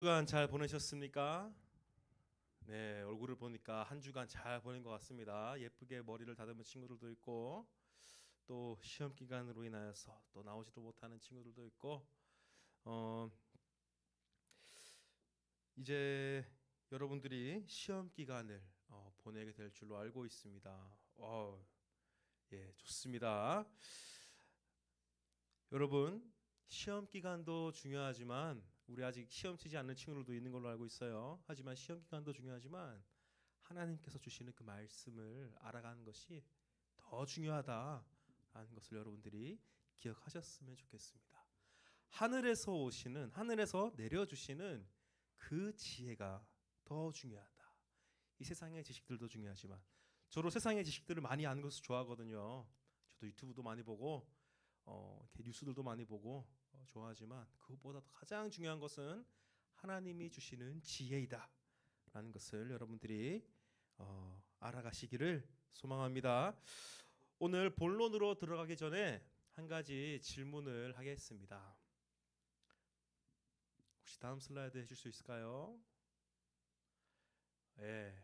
주간 잘 보내셨습니까? 네, 얼굴을 보니까 한 주간 잘 보낸 것 같습니다. 예쁘게 머리를 다듬은 친구들도 있고, 또 시험 기간으로 인하여서 또 나오지도 못하는 친구들도 있고, 어, 이제 여러분들이 시험 기간을 보내게 될 줄로 알고 있습니다. 예, 좋습니다. 여러분, 시험 기간도 중요하지만 우리 아직 시험 치지 않는 친구들도 있는 걸로 알고 있어요. 하지만 시험 기간도 중요하지만 하나님께서 주시는 그 말씀을 알아가는 것이 더 중요하다라는 것을 여러분들이 기억하셨으면 좋겠습니다. 하늘에서 내려주시는 그 지혜가 더 중요하다. 이 세상의 지식들도 중요하지만 저도 세상의 지식들을 많이 아는 것을 좋아하거든요. 저도 유튜브도 많이 보고 이렇게 뉴스들도 많이 보고 좋아하지만 그것보다도 가장 중요한 것은 하나님이 주시는 지혜이다라는 것을 여러분들이 알아가시기를 소망합니다. 오늘 본론으로 들어가기 전에 한 가지 질문을 하겠습니다. 혹시 다음 슬라이드 해줄 수 있을까요? 예,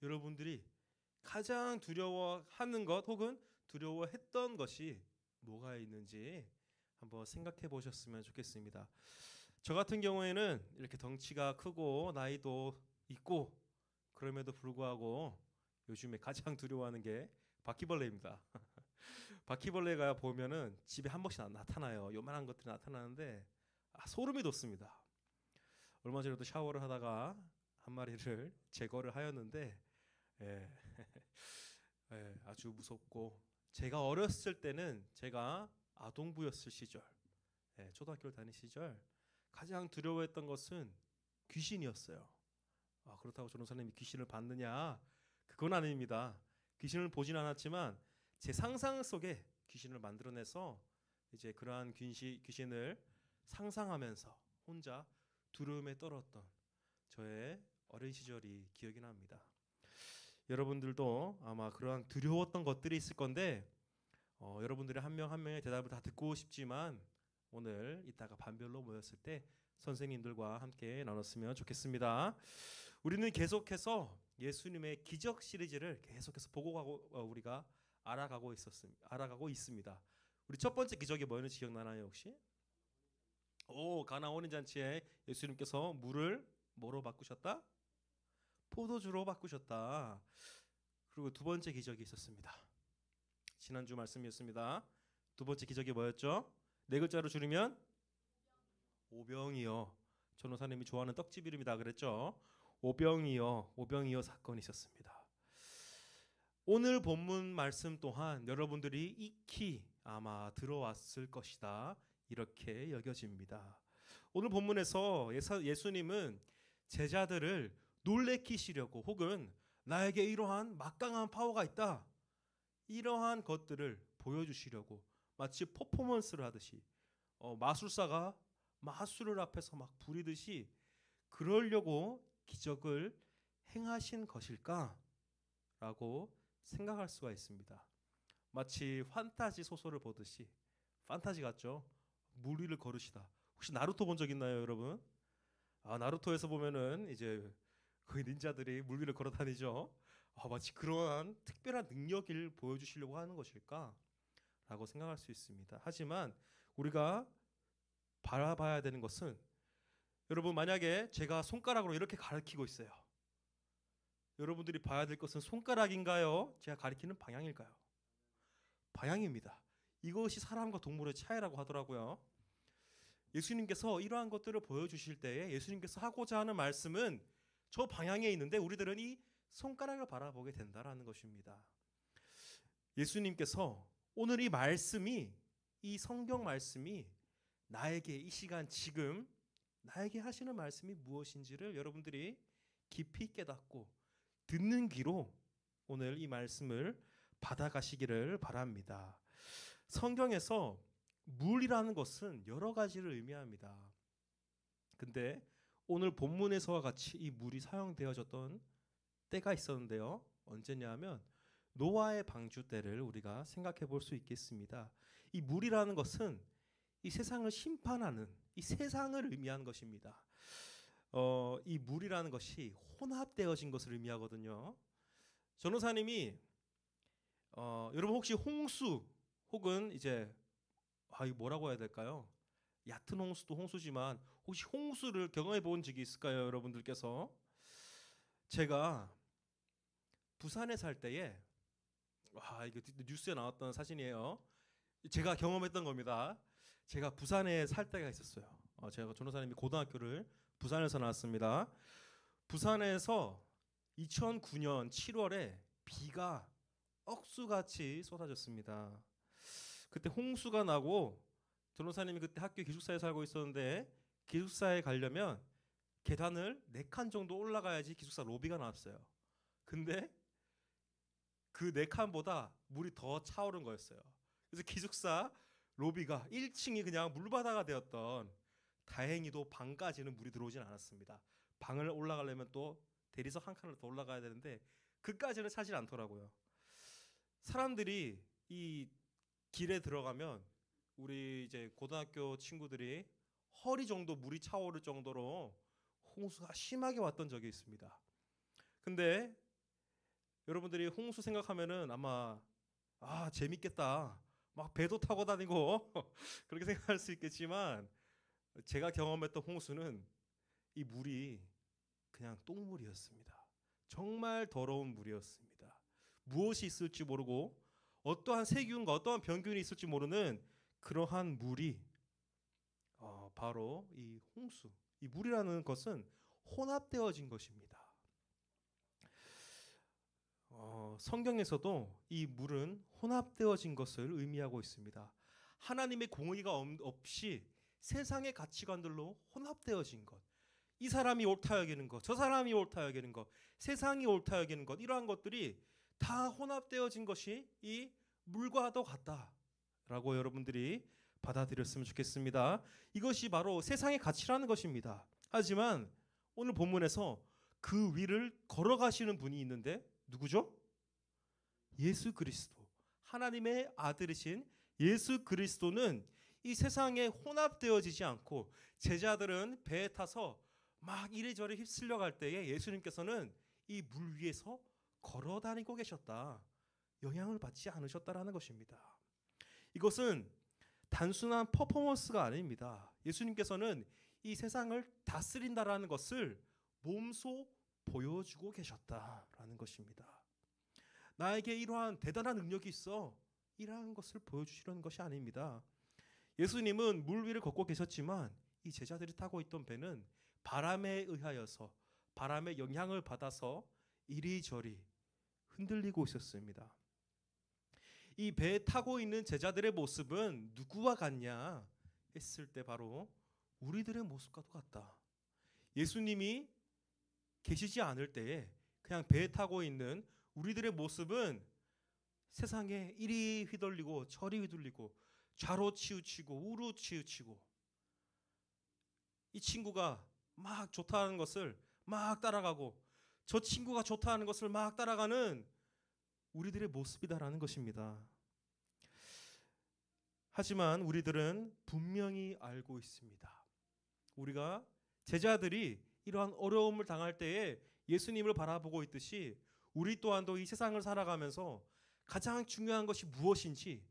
여러분들이 가장 두려워하는 것 혹은 두려워했던 것이 뭐가 있는지 한번 생각해 보셨으면 좋겠습니다. 저 같은 경우에는 이렇게 덩치가 크고 나이도 있고 그럼에도 불구하고 요즘에 가장 두려워하는 게 바퀴벌레입니다. 바퀴벌레가 보면은 집에 한 번씩 나타나요. 요만한 것들이 나타나는데 소름이 돋습니다. 얼마 전에도 샤워를 하다가 한 마리를 제거를 하였는데 예, 아주 무섭고 제가 어렸을 때는 제가 아동부였을 시절, 초등학교를 다닐 시절 가장 두려워했던 것은 귀신이었어요. 그렇다고 전도사님이 귀신을 봤느냐? 그건 아닙니다. 귀신을 보진 않았지만 제 상상 속에 귀신을 만들어내서 이제 그러한 귀신을 상상하면서 혼자 두려움에 떨었던 저의 어린 시절이 기억이 납니다. 여러분들도 아마 그러한 두려웠던 것들이 있을 건데 여러분들의 한 명 한 명의 대답을 다 듣고 싶지만 오늘 이따가 반별로 모였을 때 선생님들과 함께 나눴으면 좋겠습니다. 우리는 계속해서 예수님의 기적 시리즈를 계속해서 보고 가고 우리가 알아가고 있습니다. 우리 첫 번째 기적이 뭐였는지 기억나나요 혹시? 가나 혼인 잔치에 예수님께서 물을 뭐로 바꾸셨다? 포도주로 바꾸셨다. 그리고 두 번째 기적이 있었습니다. 지난주 말씀이었습니다. 두 번째 기적이 뭐였죠? 네 글자로 줄이면 오병이어. 전호사님이 좋아하는 떡집 이름이다 그랬죠? 오병이어 사건이 있었습니다. 오늘 본문 말씀 또한 여러분들이 익히 아마 들어왔을 것이다. 이렇게 여겨집니다. 오늘 본문에서 예수님은 제자들을 놀래키시려고 혹은 나에게 이러한 막강한 파워가 있다. 이러한 것들을 보여주시려고 마치 퍼포먼스를 하듯이 마술사가 마술을 앞에서 막 부리듯이 그러려고 기적을 행하신 것일까라고 생각할 수가 있습니다. 마치 판타지 소설을 보듯이 판타지 같죠? 물 위를 걸으시다. 혹시 나루토 본 적 있나요, 여러분? 나루토에서 보면은 이제 거의 닌자들이 물 위를 걸어 다니죠. 마치 그러한 특별한 능력을 보여주시려고 하는 것일까라고 생각할 수 있습니다. 하지만 우리가 바라봐야 되는 것은 여러분 만약에 제가 손가락으로 이렇게 가리키고 있어요. 여러분들이 봐야 될 것은 손가락인가요? 제가 가리키는 방향일까요? 방향입니다. 이것이 사람과 동물의 차이라고 하더라고요. 예수님께서 이러한 것들을 보여주실 때에 예수님께서 하고자 하는 말씀은 저 방향에 있는데 우리들은 이 손가락을 바라보게 된다라는 것입니다. 예수님께서 오늘 이 성경 말씀이 나에게 이 시간 지금 나에게 하시는 말씀이 무엇인지를 여러분들이 깊이 깨닫고 듣는 귀로 오늘 이 말씀을 받아가시기를 바랍니다. 성경에서 물이라는 것은 여러 가지를 의미합니다. 근데 오늘 본문에서와 같이 이 물이 사용되어졌던 때가 있었는데요. 언제냐 하면 노아의 방주 때를 우리가 생각해 볼 수 있겠습니다. 이 물이라는 것은 이 세상을 심판하는 이 세상을 의미하는 것입니다. 이 물이라는 것이 혼합되어진 것을 의미하거든요. 전도사님이 여러분 혹시 홍수 혹은 이제 이거 뭐라고 해야 될까요? 얕은 홍수도 홍수지만 혹시 홍수를 경험해 본 적이 있을까요, 여러분들께서? 제가 부산에 살 때에 이거 뉴스에 나왔던 사진이에요. 제가 경험했던 겁니다. 제가 부산에 살 때가 있었어요. 제가 전도사님이 고등학교를 부산에서 나왔습니다. 부산에서 2009년 7월에 비가 억수같이 쏟아졌습니다. 그때 홍수가 나고 전도사님이 그때 학교 기숙사에 살고 있었는데 기숙사에 가려면 계단을 4칸 정도 올라가야지 기숙사 로비가 나왔어요. 근데 그 4칸보다 물이 더 차오른 거였어요. 그래서 기숙사 로비가 1층이 그냥 물바다가 되었던, 다행히도 방까지는 물이 들어오진 않았습니다. 방을 올라가려면 또 대리석 한 칸을 더 올라가야 되는데 그까지는 차질 않더라고요. 사람들이 이 길에 들어가면 우리 이제 고등학교 친구들이 허리 정도 물이 차오를 정도로 홍수가 심하게 왔던 적이 있습니다. 근데 여러분들이 홍수 생각하면은 아마 재밌겠다, 막 배도 타고 다니고 그렇게 생각할 수 있겠지만, 제가 경험했던 홍수는 이 물이 그냥 똥물이었습니다. 정말 더러운 물이었습니다. 무엇이 있을지 모르고 어떠한 세균과 어떠한 병균이 있을지 모르는 그러한 물이 바로 이 홍수, 이 물이라는 것은 혼합되어진 것입니다. 성경에서도 이 물은 혼합되어진 것을 의미하고 있습니다. 하나님의 공의가 없이 세상의 가치관들로 혼합되어진 것, 이 사람이 옳다 여기는 것, 저 사람이 옳다 여기는 것, 세상이 옳다 여기는 것, 이러한 것들이 다 혼합되어진 것이 이 물과도 같다라고 여러분들이 받아들였으면 좋겠습니다. 이것이 바로 세상의 가치라는 것입니다. 하지만 오늘 본문에서 그 위를 걸어가시는 분이 있는데 누구죠? 예수 그리스도, 하나님의 아들이신 예수 그리스도는 이 세상에 혼합되어지지 않고, 제자들은 배에 타서 막 이리저리 휩쓸려 갈 때에 예수님께서는 이 물 위에서 걸어 다니고 계셨다, 영향을 받지 않으셨다라는 것입니다. 이것은 단순한 퍼포먼스가 아닙니다. 예수님께서는 이 세상을 다스린다라는 것을 몸소 보여주고 계셨다라는 것입니다. 나에게 이러한 대단한 능력이 있어, 이러한 것을 보여주시려는 것이 아닙니다. 예수님은 물 위를 걷고 계셨지만 이 제자들이 타고 있던 배는 바람에 의하여서, 바람의 영향을 받아서 이리저리 흔들리고 있었습니다. 이 배에 타고 있는 제자들의 모습은 누구와 같냐 했을 때 바로 우리들의 모습과도 같다. 예수님이 계시지 않을 때에 그냥 배에 타고 있는 우리들의 모습은 세상에 이리 휘둘리고 저리 휘둘리고 좌로 치우치고 우로 치우치고, 이 친구가 막 좋다는 것을 막 따라가고 저 친구가 좋다는 것을 막 따라가는 우리들의 모습이다라는 것입니다. 하지만 우리들은 분명히 알고 있습니다. 우리가 제자들이 이러한 어려움을 당할 때에 예수님을 바라보고 있듯이 우리 또한도 이 세상을 살아가면서 가장 중요한 것이 무엇인지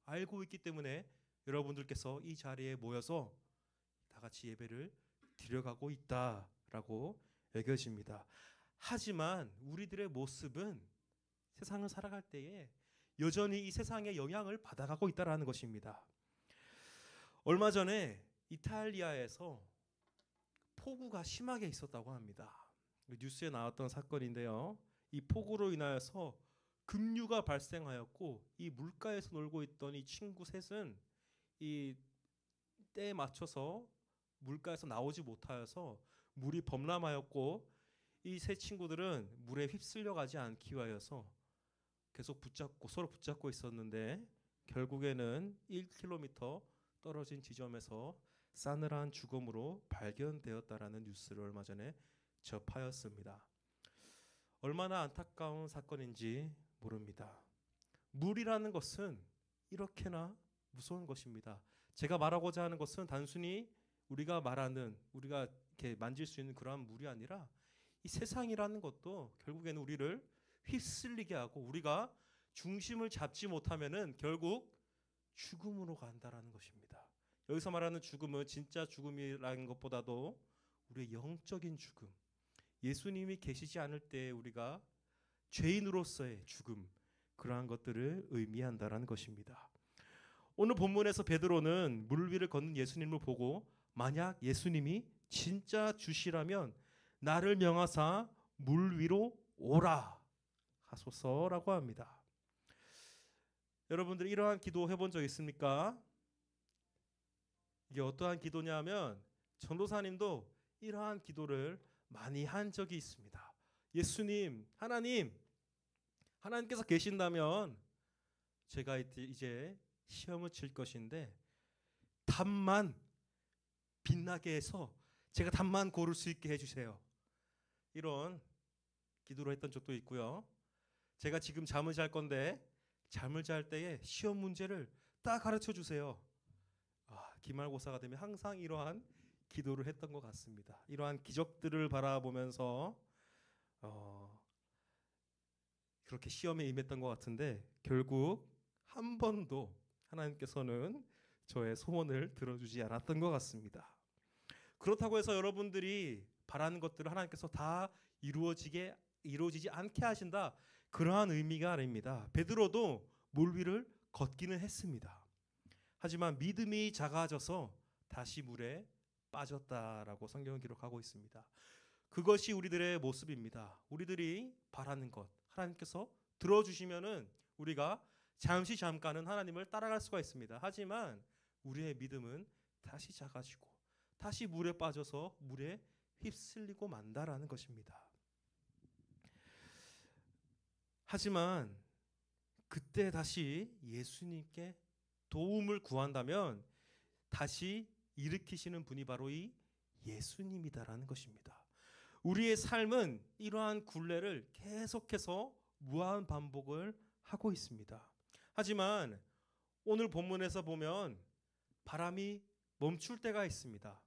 알고 있기 때문에 여러분들께서 이 자리에 모여서 다 같이 예배를 드려가고 있다라고 여겨집니다. 하지만 우리들의 모습은 세상을 살아갈 때에 여전히 이 세상의 영향을 받아가고 있다라는 것입니다. 얼마 전에 이탈리아에서 폭우가 심하게 있었다고 합니다. 뉴스에 나왔던 사건인데요. 이 폭우로 인하여서 급류가 발생하였고, 이 물가에서 놀고 있던 이 친구 셋은 이 때에 맞춰서 물가에서 나오지 못하여서 물이 범람하였고, 이 세 친구들은 물에 휩쓸려 가지 않기 위하여서 계속 서로 붙잡고 있었는데 결국에는 1km 떨어진 지점에서 싸늘한 죽음으로 발견되었다라는 뉴스를 얼마 전에 접하였습니다. 얼마나 안타까운 사건인지 모릅니다. 물이라는 것은 이렇게나 무서운 것입니다. 제가 말하고자 하는 것은 단순히 우리가 말하는, 우리가 이렇게 만질 수 있는 그러한 물이 아니라 이 세상이라는 것도 결국에는 우리를 휩쓸리게 하고 우리가 중심을 잡지 못하면은 결국 죽음으로 간다라는 것입니다. 여기서 말하는 죽음은 진짜 죽음이라는 것보다도 우리의 영적인 죽음, 예수님이 계시지 않을 때 우리가 죄인으로서의 죽음, 그러한 것들을 의미한다라는 것입니다. 오늘 본문에서 베드로는 물 위를 걷는 예수님을 보고 만약 예수님이 진짜 주시라면 나를 명하사 물 위로 오라 하소서라고 합니다. 여러분들 이러한 기도 해본 적 있습니까? 이게 어떠한 기도냐면 전도사님도 이러한 기도를 많이 한 적이 있습니다. 예수님, 하나님께서 계신다면 제가 이제 시험을 칠 것인데 답만 빛나게 해서 제가 답만 고를 수 있게 해주세요. 이런 기도를 했던 적도 있고요. 제가 지금 잠을 잘 건데 잠을 잘 때에 시험 문제를 딱 가르쳐 주세요. 기말고사가 되면 항상 이러한 기도를 했던 것 같습니다. 이러한 기적들을 바라보면서 그렇게 시험에 임했던 것 같은데 결국 한 번도 하나님께서는 저의 소원을 들어주지 않았던 것 같습니다. 그렇다고 해서 여러분들이 바라는 것들을 하나님께서 다 이루어지지 않게 하신다, 그러한 의미가 아닙니다. 베드로도 물 위를 걷기는 했습니다. 하지만 믿음이 작아져서 다시 물에 빠졌다라고 성경은 기록하고 있습니다. 그것이 우리들의 모습입니다. 우리들이 바라는 것 하나님께서 들어주시면은 우리가 잠깐은 하나님을 따라갈 수가 있습니다. 하지만 우리의 믿음은 다시 작아지고 다시 물에 빠져서 물에 휩쓸리고 만다라는 것입니다. 하지만 그때 다시 예수님께 도움을 구한다면 다시 일으키시는 분이 바로 이 예수님이다라는 것입니다. 우리의 삶은 이러한 굴레를 계속해서 무한 반복을 하고 있습니다. 하지만 오늘 본문에서 보면 바람이 멈출 때가 있습니다.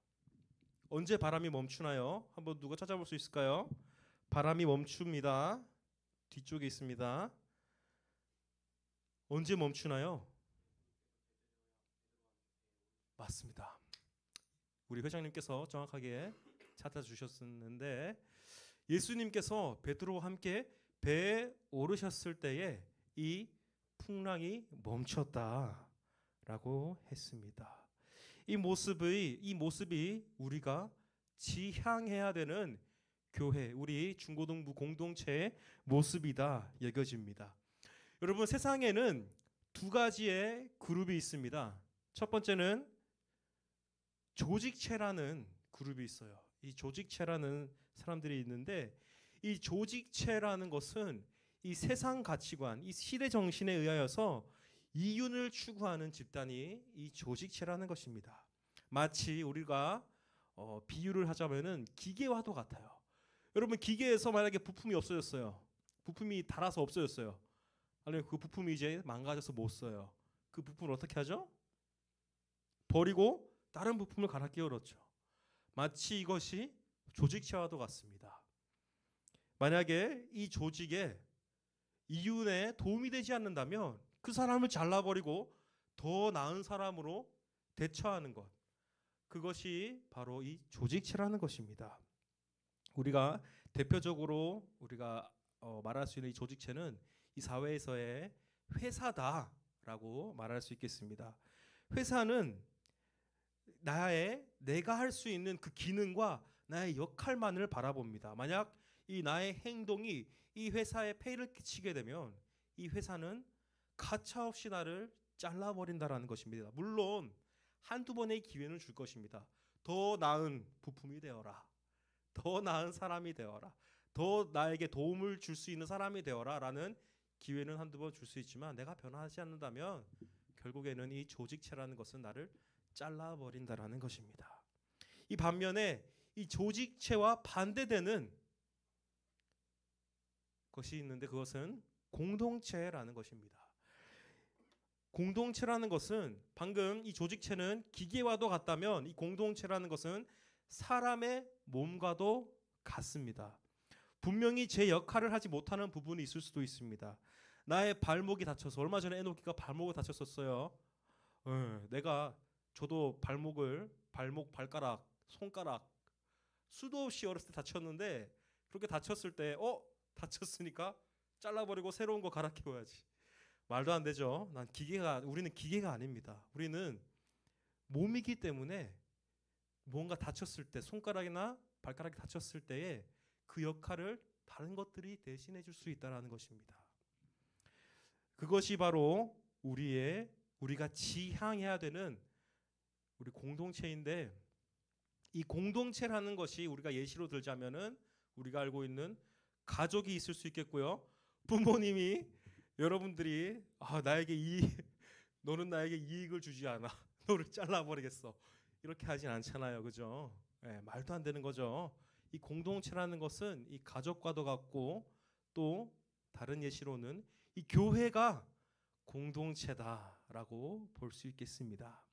언제 바람이 멈추나요? 한번 누가 찾아볼 수 있을까요? 바람이 멈춥니다. 뒤쪽에 있습니다. 언제 멈추나요? 맞습니다. 우리 회장님께서 정확하게 찾아주셨는데 예수님께서 베드로와 함께 배에 오르셨을 때에 이 풍랑이 멈췄다라고 했습니다. 이 모습이 우리가 지향해야 되는 교회, 우리 중고등부 공동체의 모습이다 여겨집니다. 여러분, 세상에는 두 가지의 그룹이 있습니다. 첫 번째는 조직체라는 그룹이 있어요. 이 조직체라는 사람들이 있는데 이 조직체라는 것은 이 세상 가치관, 이 시대 정신에 의하여서 이윤을 추구하는 집단이 이 조직체라는 것입니다. 마치 우리가 비유를 하자면은 기계와도 같아요. 여러분, 기계에서 만약에 부품이 없어졌어요. 부품이 닳아서 없어졌어요. 아니면 그 부품이 이제 망가져서 못 써요. 그 부품을 어떻게 하죠? 버리고 다른 부품을 갈아 끼워 넣죠. 마치 이것이 조직체와도 같습니다. 만약에 이 조직에 이윤에 도움이 되지 않는다면 그 사람을 잘라버리고 더 나은 사람으로 대처하는 것, 그것이 바로 이 조직체라는 것입니다. 우리가 대표적으로 우리가 말할 수 있는 이 조직체는 이 사회에서의 회사다라고 말할 수 있겠습니다. 회사는 내가 할 수 있는 그 기능과 나의 역할만을 바라봅니다. 만약 이 나의 행동이 이 회사에 폐를 끼치게 되면 이 회사는 가차없이 나를 잘라버린다라는 것입니다. 물론 한두 번의 기회는 줄 것입니다. 더 나은 부품이 되어라, 더 나은 사람이 되어라, 더 나에게 도움을 줄 수 있는 사람이 되어라 라는 기회는 한두 번 줄 수 있지만 내가 변하지 않는다면 결국에는 이 조직체라는 것은 나를 잘라버린다라는 것입니다. 이 반면에 이 조직체와 반대되는 것이 있는데 그것은 공동체라는 것입니다. 공동체라는 것은 방금 이 조직체는 기계와도 같다면 이 공동체라는 것은 사람의 몸과도 같습니다. 분명히 제 역할을 하지 못하는 부분이 있을 수도 있습니다. 나의 발목이 다쳐서, 얼마 전에 에노키가 발목을 다쳤었어요. 저도 발목, 발가락, 손가락 수도 없이 어렸을 때 다쳤는데, 그렇게 다쳤을 때 다쳤으니까 잘라버리고 새로운 거 갈아 끼워야지. 말도 안 되죠. 우리는 기계가 아닙니다. 우리는 몸이기 때문에 뭔가 다쳤을 때, 손가락이나 발가락이 다쳤을 때에 그 역할을 다른 것들이 대신해 줄 수 있다는 것입니다. 그것이 바로 우리가 지향해야 되는 우리 공동체인데, 이 공동체라는 것이 우리가 예시로 들자면은 우리가 알고 있는 가족이 있을 수 있겠고요. 부모님이 여러분들이 너는 나에게 이익을 주지 않아. 너를 잘라버리겠어. 이렇게 하진 않잖아요. 그죠? 말도 안 되는 거죠. 이 공동체라는 것은 이 가족과도 같고, 또 다른 예시로는 이 교회가 공동체다라고 볼 수 있겠습니다.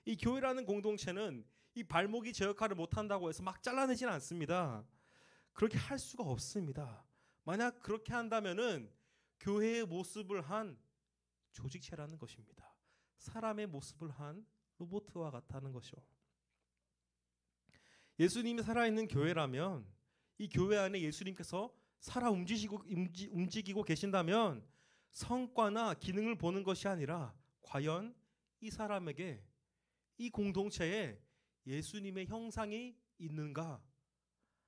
이 교회라는 공동체는 이 발목이 제 역할을 못한다고 해서 막 잘라내지는 않습니다. 그렇게 할 수가 없습니다. 만약 그렇게 한다면은 교회의 모습을 한 조직체라는 것입니다. 사람의 모습을 한 로봇과 같다는 것이죠. 예수님이 살아있는 교회라면, 이 교회 안에 예수님께서 살아 움직이고 계신다면 성과나 기능을 보는 것이 아니라 과연 이 사람에게, 이 공동체에 예수님의 형상이 있는가,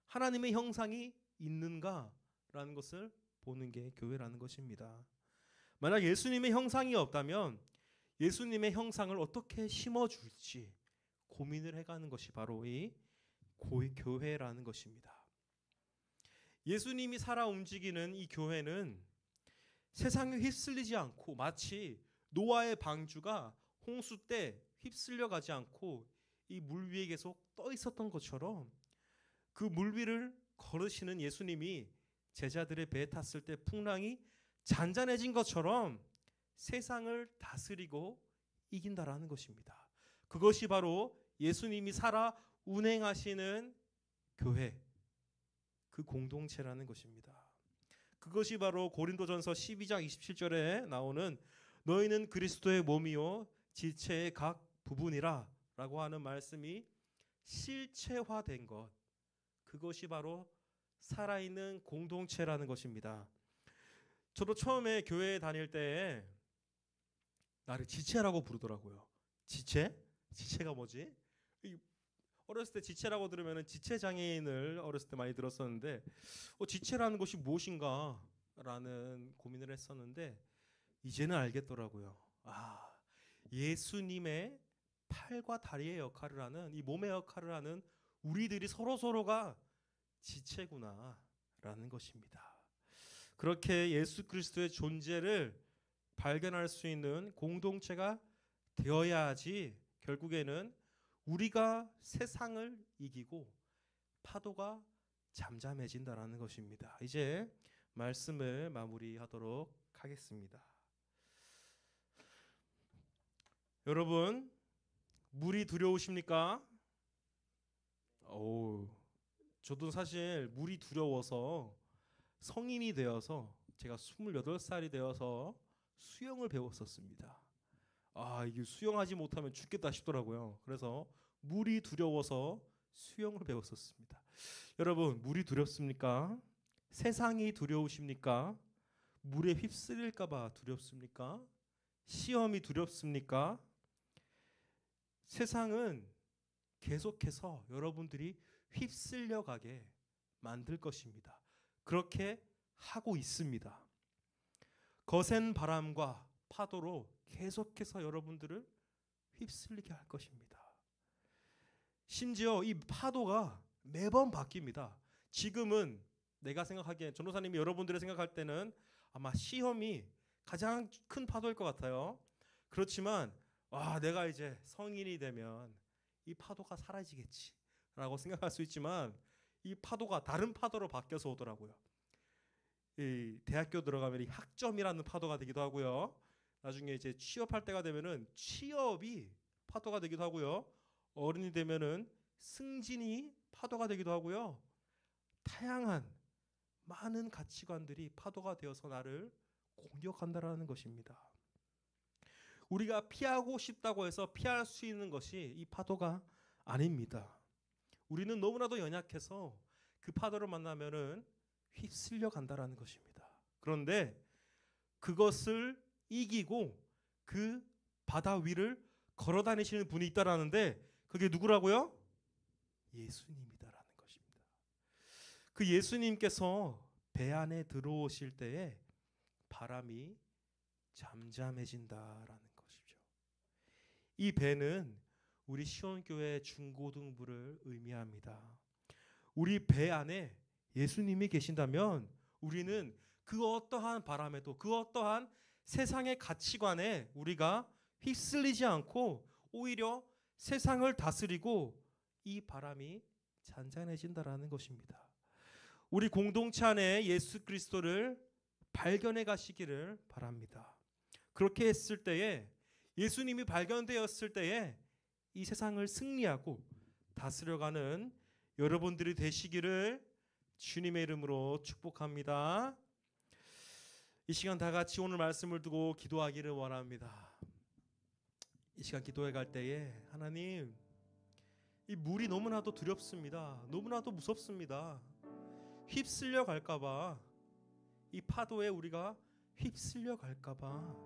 하나님의 형상이 있는가라는 것을 보는 게 교회라는 것입니다. 만약 예수님의 형상이 없다면 예수님의 형상을 어떻게 심어줄지 고민을 해가는 것이 바로 이 교회라는 것입니다. 예수님이 살아 움직이는 이 교회는 세상에 휩쓸리지 않고, 마치 노아의 방주가 홍수 때 휩쓸려 가지 않고 이 물 위에 계속 떠 있었던 것처럼, 그 물 위를 걸으시는 예수님이 제자들의 배에 탔을 때 풍랑이 잔잔해진 것처럼 세상을 다스리고 이긴다라는 것입니다. 그것이 바로 예수님이 살아 운행하시는 교회, 그 공동체라는 것입니다. 그것이 바로 고린도전서 12장 27절에 나오는 너희는 그리스도의 몸이요 지체의 각 부분이라 라고 하는 말씀이 실체화된 것, 그것이 바로 살아있는 공동체라는 것입니다. 저도 처음에 교회에 다닐 때 나를 지체라고 부르더라고요. 지체? 지체가 뭐지? 어렸을 때 지체라고 들으면 지체장애인을 어렸을 때 많이 들었었는데, 지체라는 것이 무엇인가 라는 고민을 했었는데, 이제는 알겠더라고요. 예수님의 팔과 다리의 역할을 하는, 이 몸의 역할을 하는 우리들이 서로가 지체구나 라는 것입니다. 그렇게 예수 그리스도의 존재를 발견할 수 있는 공동체가 되어야지 결국에는 우리가 세상을 이기고 파도가 잠잠해진다라는 것입니다. 이제 말씀을 마무리하도록 하겠습니다. 여러분, 물이 두려우십니까? 저도 사실 물이 두려워서 성인이 되어서, 제가 28살이 되어서 수영을 배웠었습니다. 이게 수영하지 못하면 죽겠다 싶더라고요. 그래서 물이 두려워서 수영을 배웠었습니다. 여러분, 물이 두렵습니까? 세상이 두려우십니까? 물에 휩쓸릴까 봐 두렵습니까? 시험이 두렵습니까? 세상은 계속해서 여러분들이 휩쓸려 가게 만들 것입니다. 그렇게 하고 있습니다. 거센 바람과 파도로 계속해서 여러분들을 휩쓸리게 할 것입니다. 심지어 이 파도가 매번 바뀝니다. 지금은 내가 생각하기엔, 전도사님이 여러분들이 생각할 때는 아마 시험이 가장 큰 파도일 것 같아요. 그렇지만 내가 이제 성인이 되면 이 파도가 사라지겠지 라고 생각할 수 있지만, 이 파도가 다른 파도로 바뀌어서 오더라고요. 이 대학교 들어가면 이 학점이라는 파도가 되기도 하고요. 나중에 이제 취업할 때가 되면은 취업이 파도가 되기도 하고요. 어른이 되면은 승진이 파도가 되기도 하고요. 다양한 많은 가치관들이 파도가 되어서 나를 공격한다라는 것입니다. 우리가 피하고 싶다고 해서 피할 수 있는 것이 이 파도가 아닙니다. 우리는 너무나도 연약해서 그 파도를 만나면은 휩쓸려 간다라는 것입니다. 그런데 그것을 이기고 그 바다 위를 걸어 다니시는 분이 있다라는데 그게 누구라고요? 예수님이다라는 것입니다. 그 예수님께서 배 안에 들어오실 때에 바람이 잠잠해진다라는 것이죠. 이 배는 우리 시온교회 중고등부를 의미합니다. 우리 배 안에 예수님이 계신다면 우리는 그 어떠한 바람에도 그 어떠한 세상의 가치관에 우리가 휩쓸리지 않고 오히려 세상을 다스리고 이 바람이 잔잔해진다라는 것입니다. 우리 공동체 안에 예수 그리스도를 발견해 가시기를 바랍니다. 그렇게 했을 때에 예수님이 발견되었을 때에 이 세상을 승리하고 다스려가는 여러분들이 되시기를 주님의 이름으로 축복합니다. 이 시간 다 같이 오늘 말씀을 두고 기도하기를 원합니다. 이 시간 기도해 갈 때에 하나님, 이 물이 너무나도 두렵습니다. 너무나도 무섭습니다. 휩쓸려 갈까봐, 이 파도에 우리가 휩쓸려 갈까봐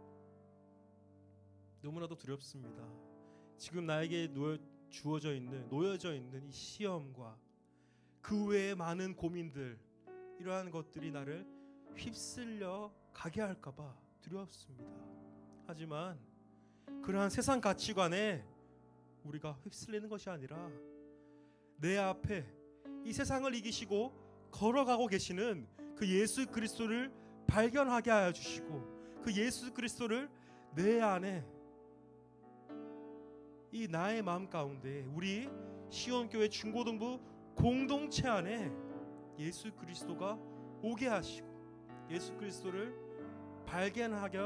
너무나도 두렵습니다. 지금 나에게 놓여져 있는 이 시험과 그 외에 많은 고민들, 이러한 것들이 나를 휩쓸려 가게 할까봐 두렵습니다. 하지만 그러한 세상 가치관에 우리가 휩쓸리는 것이 아니라 내 앞에 이 세상을 이기시고 걸어가고 계시는 그 예수 그리스도를 발견하게 하여 주시고 그 예수 그리스도를 내 안에 이 나의 마음 가운데 우리 시온교회 중고등부 공동체 안에 예수 그리스도가 오게 하시고 예수 그리스도를 발견하게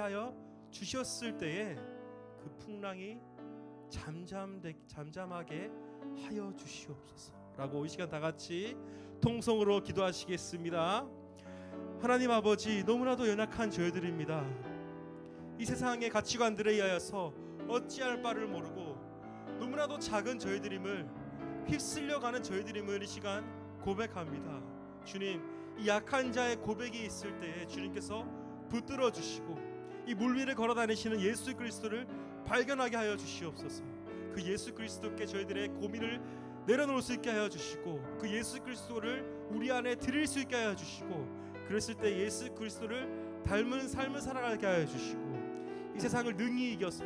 하여 주셨을 때에 그 풍랑이 잠잠하게 하여 주시옵소서라고 이 시간 다 같이 통성으로 기도하시겠습니다. 하나님 아버지, 너무나도 연약한 저희들입니다. 이 세상의 가치관들에 의하여서 어찌할 바를 모르고 너무나도 작은 저희들임을, 휩쓸려가는 저희들임을 이 시간 고백합니다. 주님, 이 약한 자의 고백이 있을 때에 주님께서 붙들어 주시고 이 물 위를 걸어 다니시는 예수 그리스도를 발견하게 하여 주시옵소서. 그 예수 그리스도께 저희들의 고민을 내려놓을 수 있게 하여 주시고 그 예수 그리스도를 우리 안에 드릴 수 있게 하여 주시고, 그랬을 때 예수 그리스도를 닮은 삶을 살아가게 하여 주시고 이 세상을 능히 이겨서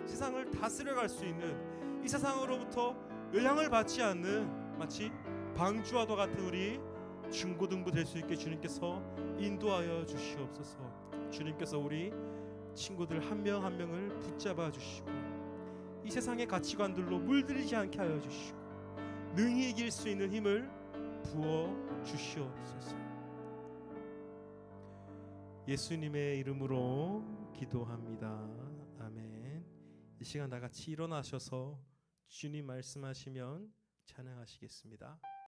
세상을 다스려갈 수 있는, 이 세상으로부터 영향을 받지 않는 마치 방주와도 같은 우리 중고등부 될 수 있게 주님께서 인도하여 주시옵소서. 주님께서 우리 친구들 한 명 한 명을 붙잡아 주시고 이 세상의 가치관들로 물들이지 않게 하여 주시고 능히 이길 수 있는 힘을 부어 주시옵소서. 예수님의 이름으로 기도합니다. 아멘. 이 시간 다 같이 일어나셔서 주님 말씀하시면 찬양하시겠습니다.